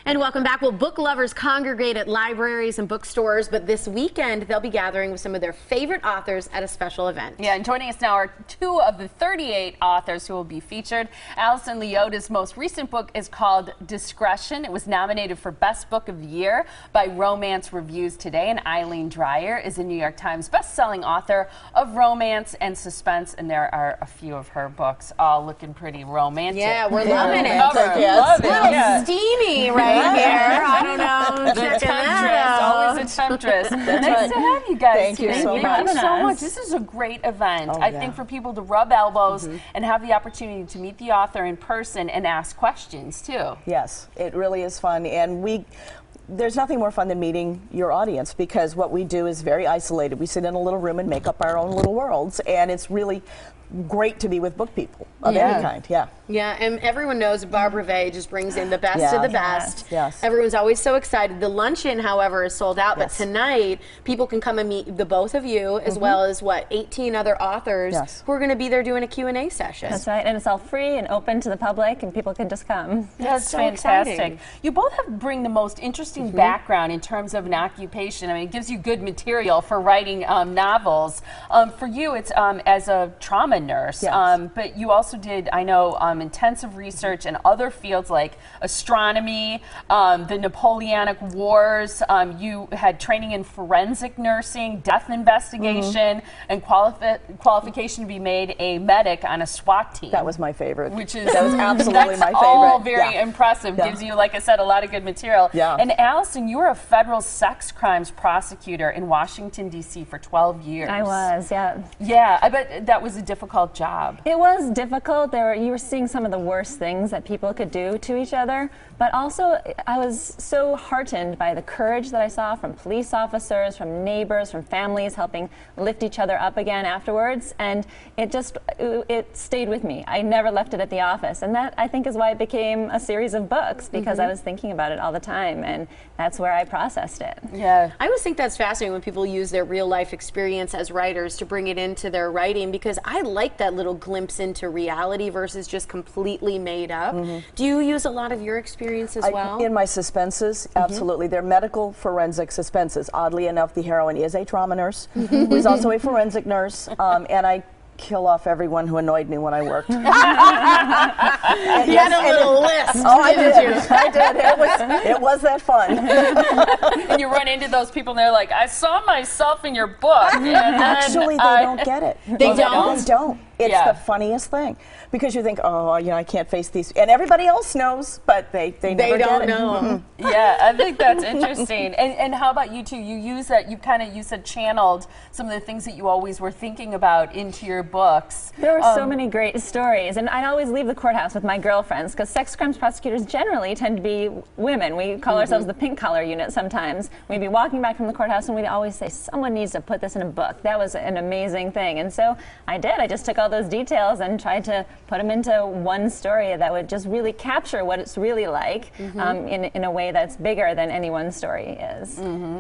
And welcome back. Well, book lovers congregate at libraries and bookstores, but this weekend they'll be gathering with some of their favorite authors at a special event. Yeah, and joining us now are two of the 38 authors who will be featured. Alison Leota's most recent book is called Discretion. It was nominated for Best Book of the Year by Romance Reviews Today, and Eileen Dreyer is a New York Times best-selling author of romance and suspense, and there are a few of her books all looking pretty romantic. Yeah, we're loving it. Love it. Yeah. Steamy right here. I don't know. The temptress, always a temptress. Nice to have you guys Thank here. you so Thank you much. so much. This is a great event. Oh, I yeah. think for people to rub elbows and have the opportunity to meet the author in person and ask questions too. Yes, it really is fun, and there's nothing more fun than meeting your audience, because what we do is very isolated. We sit in a little room and make up our own little worlds, and it's really great to be with book people of any kind. Yeah. Yeah, and everyone knows Barbara Vey just brings in the best of the best. Yes. Everyone's always so excited. The luncheon, however, is sold out, but tonight people can come and meet the both of you as well as, 18 other authors who are going to be there doing a Q&A session. That's right, and it's all free and open to the public, and people can just come. That's so fantastic. exciting. You both bring the most interesting background in terms of an occupation. I mean, it gives you good material for writing novels. For you, it's as a trauma nurse, but you also did, I know, intensive research in other fields like astronomy, the Napoleonic Wars. You had training in forensic nursing, death investigation, and qualification to be made a medic on a SWAT team. That was my favorite. That was absolutely my favorite. All very impressive. Gives you, like I said, a lot of good material. Yeah. And Alison, you were a federal sex crimes prosecutor in Washington, D.C. for 12 years. I was, yeah. Yeah, I bet that was a difficult job. It was difficult. You were seeing some of the worst things that people could do to each other, but also I was so heartened by the courage that I saw from police officers, from neighbors, from families helping lift each other up again afterwards, and it stayed with me. I never left it at the office, and that, I think, is why it became a series of books, because I was thinking about it all the time, and that's where I processed it. Yeah. I always think that's fascinating when people use their real life experience as writers to bring it into their writing, because I like that little glimpse into reality versus just completely made up. Do you use a lot of your experience as well? In my suspenses, absolutely. They're medical forensic suspenses. Oddly enough, the heroine is a trauma nurse who is also a forensic nurse, and I kill off everyone who annoyed me when I worked. You had a little list. Oh, I did. I did. It was that fun. And you run into those people and they're like, I saw myself in your book. And Actually, they don't get it. They don't? They don't. It's the funniest thing, because you think, oh, I can't face these, and everybody else knows, but they never don't get it. know. Yeah, I think that's interesting. And how about you two? You use that, you said channeled some of the things that you always were thinking about into your books. There were so many great stories, and I'd always leave the courthouse with my girlfriends, because sex crimes prosecutors generally tend to be women. We call ourselves the pink collar unit sometimes. We'd be walking back from the courthouse, and we'd always say, someone needs to put this in a book. That was an amazing thing, and so I did. I just took all those details and tried to put them into one story that would just really capture what it's really like in a way that's bigger than any one story is.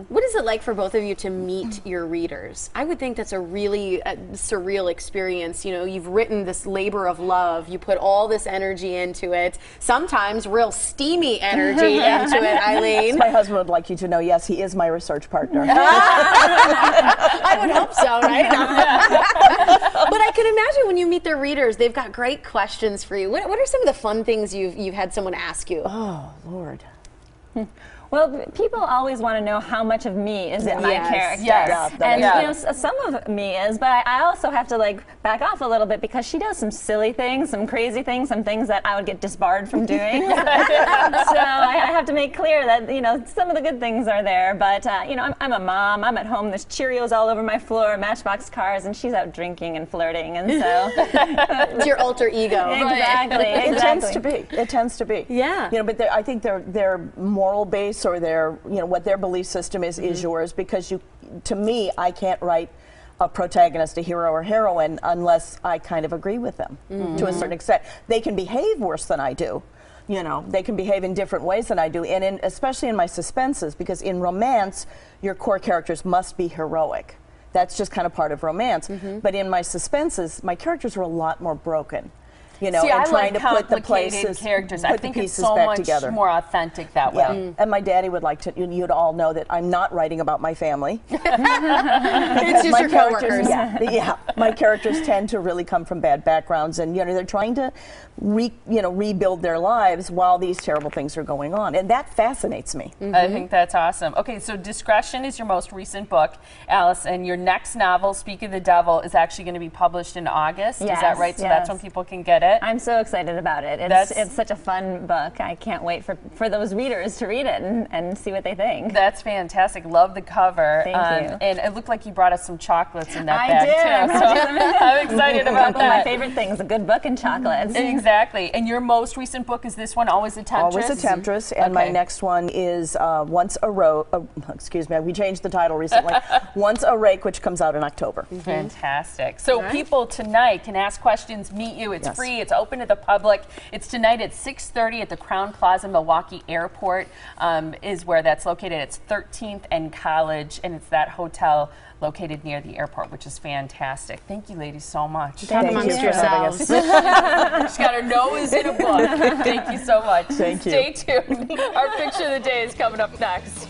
What is it like for both of you to meet your readers? I would think that's a really surreal experience. You know, you've written this labor of love. You put all this energy into it. Sometimes real steamy energy into it, Eileen. My husband would like you to know, yes, he is my research partner. I would hope so, right? But I can imagine when you meet their readers, they've got great questions for you. What are some of the fun things you've had someone ask you? Oh, Lord. Well, people always want to know how much of me is in my character. Yes. And you know, some of me is, but I also have to back off a little bit, because she does some silly things, some crazy things, some things that I would get disbarred from doing. So I have to make clear that, some of the good things are there, but I'm a mom. I'm at home. There's Cheerios all over my floor, Matchbox cars, and she's out drinking and flirting, and so it's your alter ego. Exactly. It tends to be. It tends to be. Yeah. But I think their moral base, or their, what their belief system is yours, because to me, I can't write a protagonist, a hero or heroine, unless I kind of agree with them to a certain extent. They can behave worse than I do. They can behave in different ways than I do, and especially in my suspenses, because in romance, your core characters must be heroic. That's just kind of part of romance. But in my suspenses, my characters are a lot more broken. you know, See, and I trying like to put the complicated places, characters. put I the think it's pieces so back much together. more authentic that way. And my daddy would like to, you'd all know that I'm not writing about my family. It's just your coworkers. Yeah, my characters tend to really come from bad backgrounds, and you know they're trying to, rebuild their lives while these terrible things are going on, and that fascinates me. I think that's awesome. Okay, so Discretion is your most recent book, Alice, and your next novel, Speak of the Devil, is actually going to be published in August. Is that Yes, right? So that's yes. when people can get it. I'm so excited about it. It's such a fun book. I can't wait for those readers to read it and see what they think. That's fantastic. Love the cover. Thank you. And it looked like you brought us some chocolates in that I bag did. too. So I'm excited A about couple of my that. favorite things, a good book and chocolates. Exactly. And your most recent book is this one, Always a Temptress? Always a Temptress, and my next one is Once a excuse me, we changed the title recently. Once a Rake, which comes out in October. Fantastic. So people tonight can ask questions, meet you. It's free. It's open to the public. It's tonight at 6:30 at the Crowne Plaza, Milwaukee Airport is where that's located. It's 13th and College, and it's that hotel located near the airport, which is fantastic. Thank you, ladies, so much. Talk amongst yourselves. She's got her nose in a book. Thank you so much. Thank you. Stay tuned. Our picture of the day is coming up next.